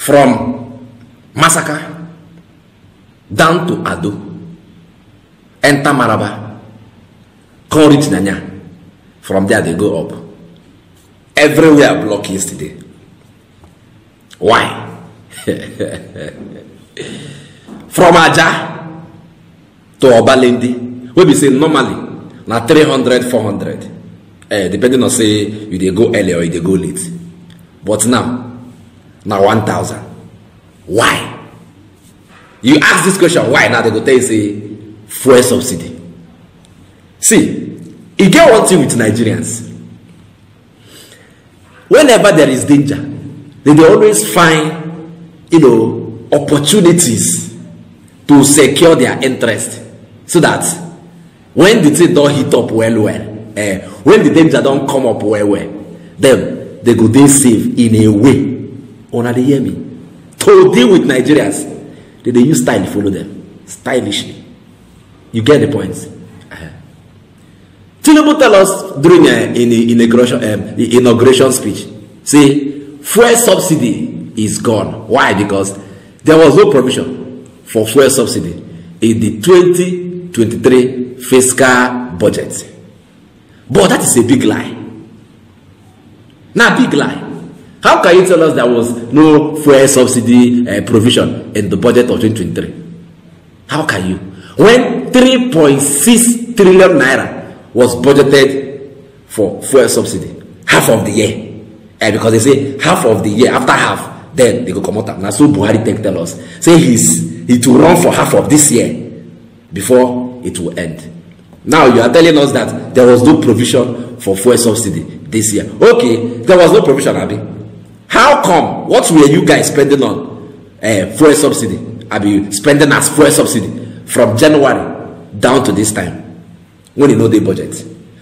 from Massacre down to Ado, enter Maraba, come reach Nanya. From there they go up. Everywhere blocked yesterday. Why? From Aja to Obalindi, we be say normally na 300, 400. Depending on say you dey go early or you dey go late. But now 1,000. Why? You ask this question, why? Now they go tell you say fuel subsidy. See, you get one thing with Nigerians. Whenever there is danger, they always find, opportunities to secure their interest, so that when the thing don't hit up well, when the danger don't come up well, then they go dey safe in a way. Una dey hear me? To deal with Nigerians, they use style to follow them, stylishly. You get the point? Tinubu tell us during the inauguration speech, say fuel subsidy is gone. Why? Because there was no provision for fuel subsidy in the 2023 fiscal budget. But that is a big lie. Now, big lie. How can you tell us there was no fuel subsidy provision in the budget of 2023? How can you? When 3.6 trillion naira was budgeted for fuel subsidy, half of the year. Because they say half of the year, after half, then they go come out. Now, so Buhari tell us, say it will run for half of this year before it will end. Now you are telling us that there was no provision for fuel subsidy this year. Okay, there was no provision, Abi. How come? What were you guys spending on fuel subsidy? Abi, spending as fuel subsidy from January down to this time, when you know the budget.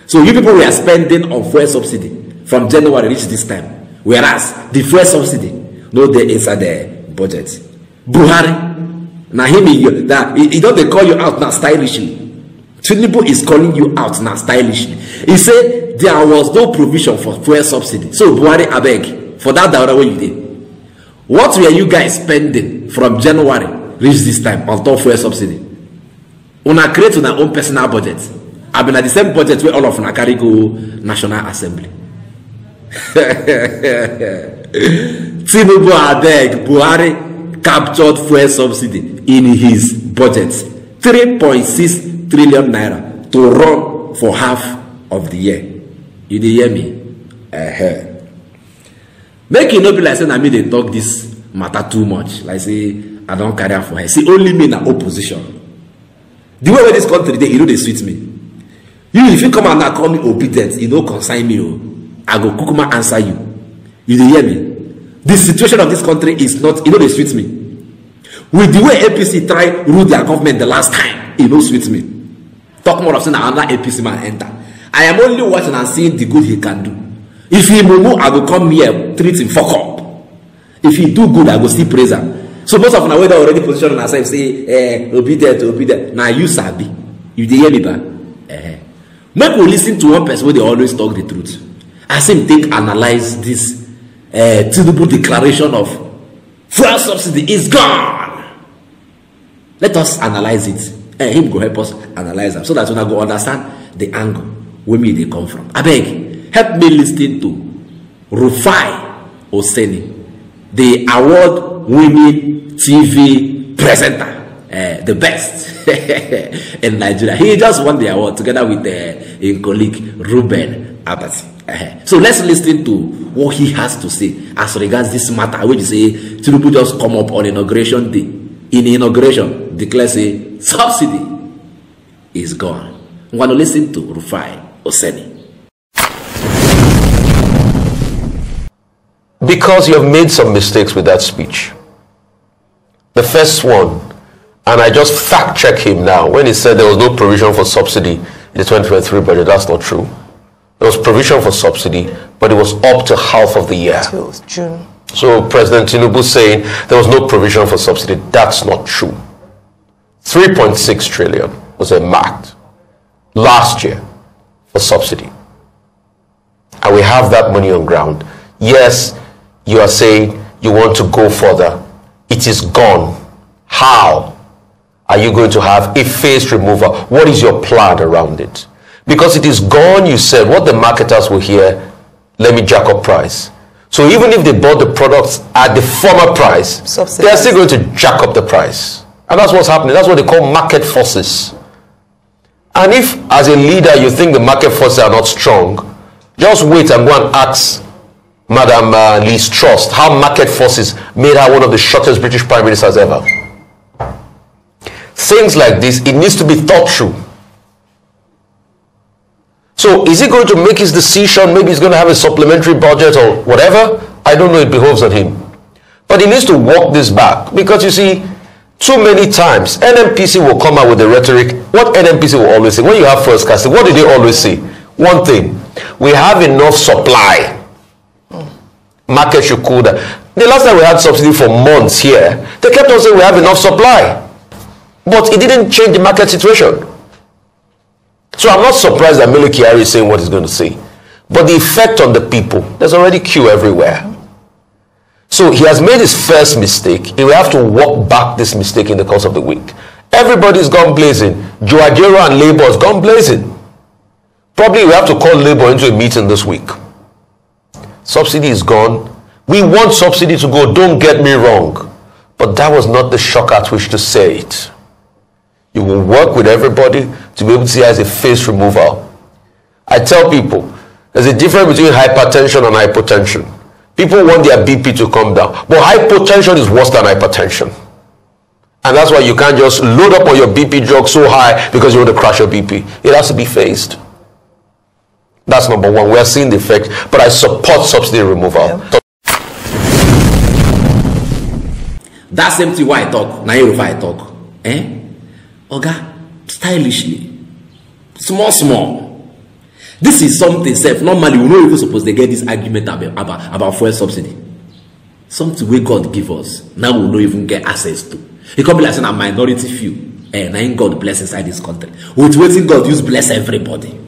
So you people were spending on fuel subsidy from January reach this time, whereas the fuel subsidy no dey inside the budget. Buhari, now he don't they call you out now stylishly. Tinubu is calling you out now stylishly. He said there was no provision for fuel subsidy. So Buhari, abeg, for that the way you did, what were you guys spending from January reach this time on top fuel subsidy? Una create una own personal budget. I've been at the same budget where all of una carry go National Assembly. Tinubu abeg, Buhari captured fuel subsidy in his budget, 3.6 trillion naira to run for half of the year. You dey hear me? Make it not be like saying I they talk this matter too much. Like say I don't carry out for her. See, only me in opposition. The way this country they sweet me. You if you come and now call me obedient, you don't consign me. I go kukuma answer you. You dey hear me? The situation of this country is not, they sweet me. With the way APC try rule their government the last time, sweet me. Talk more of saying another APC man enter. I am only watching and seeing the good he can do. If he mumu, I will come here, treat him fuck up. If he do good, I will still praise him. So most of them are already positioned ourselves, say, obedient. Now you sabi. You dey hear me, ba? Make we listen to one person where they always talk the truth. As him think, analyze this Tinubu declaration of fuel subsidy is gone. Let us analyze it. Him go help us analyze them so that we go understand the angle where me they come from. I beg, help me listen to Rufai Oseni, the award-winning TV presenter, the best in Nigeria. He just won the award together with his colleague Ruben Abati. So let's listen to what he has to say as regards this matter, which say Tinubu just come up on inauguration day. In inauguration, declare say subsidy is gone. I'm going to listen to Rufai Oseni. Because you have made some mistakes with that speech. The first one, and I just fact check him now, when he said there was no provision for subsidy in the 2023 budget, that's not true. There was provision for subsidy, but it was up to half of the year. Till June. So President Tinubu saying there was no provision for subsidy, that's not true. 3.6 trillion was earmarked last year for subsidy. And we have that money on ground. Yes, you are saying you want to go further. It is gone. How are you going to have a phased removal? What is your plan around it? Because it is gone, you said, what the marketers will hear, let me jack up price. So even if they bought the products at the former price, they are still going to jack up the price. And that's what's happening. That's what they call market forces. And if, as a leader, you think the market forces are not strong, just wait and go and ask Madam Liz Truss how market forces made her one of the shortest British prime ministers ever. Things like this, it needs to be thought through. So is he going to make his decision? Maybe he's going to have a supplementary budget or whatever. I don't know, it behoves on him. But he needs to walk this back, because you see, too many times NMPC will come out with the rhetoric. What NMPC will always say, when you have first casting, what do they always say? One thing, we have enough supply. Market should cool down. The last time we had subsidy for months here, they kept on saying we have enough supply. But it didn't change the market situation. So I'm not surprised that Mele Kyari is saying what he's going to say. But the effect on the people, there's already queue everywhere. So he has made his first mistake. He will have to walk back this mistake in the course of the week. Everybody's gone blazing. Joajero and Labour has gone blazing. Probably we have to call Labour into a meeting this week. Subsidy is gone. We want subsidy to go, don't get me wrong. But that was not the shock at which to say it. You will work with everybody to be able to see it as a phased removal. I tell people, there's a difference between hypertension and hypotension. People want their BP to come down. But hypotension is worse than hypertension. And that's why you can't just load up on your BP drug so high because you want to crash your BP. It has to be phased. That's number one. We are seeing the effect. But I support subsidy removal. Yeah. That's empty why I talk. Now Rufai I talk. Oga, stylishly. Small. This is something self. Normally, we're not even supposed to get this argument about fuel subsidy. Something we God give us. Now we don't even get access to. It can be like saying a minority few. Now God bless inside this country. With waiting God use bless everybody.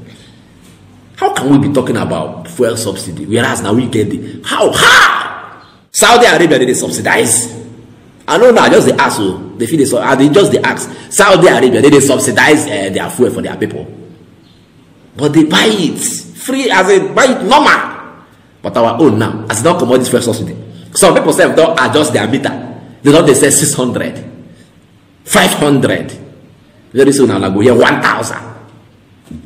How can we be talking about fuel subsidy? Whereas now we get the how? Saudi Arabia they subsidize. I know now just the ask. They feel they just the ask. Saudi Arabia they subsidize their fuel for their people. But they buy it free as they buy it normal. But our own now, as don't come out this fuel subsidy. Some people say don't adjust their meter. They don't they say 600, 500. Very soon I'll go here 1,000.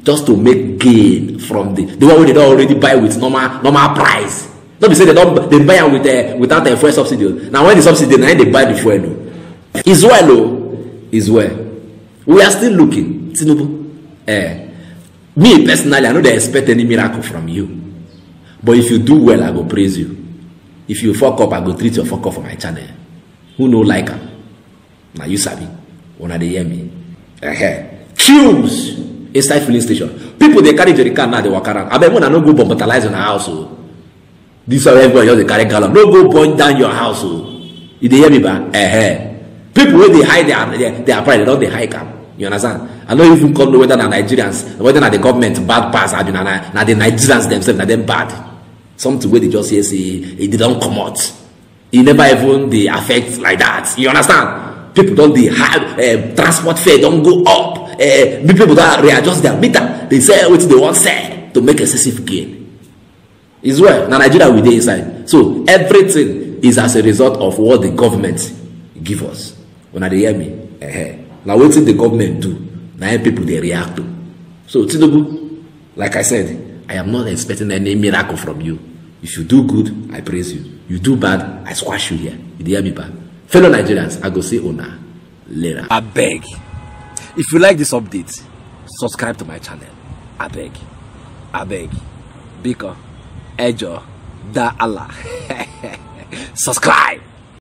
Just to make gain from the one where they don't already buy with normal price. Don't be say they buy it with without a fuel subsidy. Now when the subsidy, now they buy the fuel. It's well, it's well. We are still looking. Tinubu. Me personally, I know they expect any miracle from you. But if you do well, I go praise you. If you fuck up, I go treat your fuck up for my channel. Who know like her? Now you sabi. When they hear me. Queues inside filling station. People they carry jerry can now they walk around. I bet when I no go bombardalize in a house. This is how everybody just they carry gallon. No go burn down your house. You they hear me ba? People where they hide their pride, they don't they hide them. You understand? I don't even know whether na Nigerians, whether na the government bad pass, or na the Nigerians themselves, na them bad. Something where they just say they don't come out. It never even they affect like that. You understand? People don't they have transport fare don't go up. People that readjust their meter, they say what they want say to make excessive gain. Is well. Now Nigeria we dey inside. So everything is as a result of what the government give us. When they hear me, now what did the government do? Now people they react to. So Tinubu, like I said, I am not expecting any miracle from you. If you do good, I praise you. You do bad, I squash you here. You hear me bad? Fellow Nigerians, I go say Ona later. I beg. If you like this update, subscribe to my channel. I beg. Biko, Ejo, Da Allah. Subscribe.